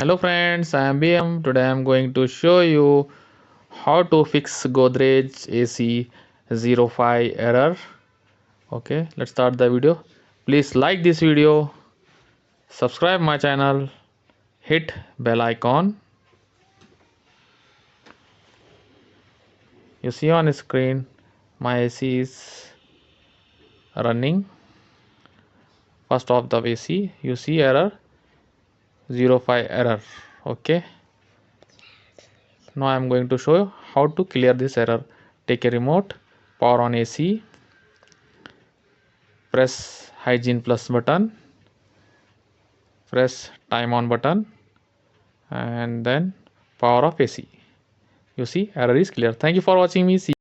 Hello friends, I am BM. Today I am going to show you how to fix Godrej AC 05 error. Okay, let's start the video. Please like this video, subscribe my channel, hit bell icon. You see on screen my AC is running. First off the AC, you see error 05 error. Okay, now I am going to show you how to clear this error. Take a remote, power on AC, press hygiene plus button, press time on button, and then power off AC. You see error is clear. Thank you for watching me. See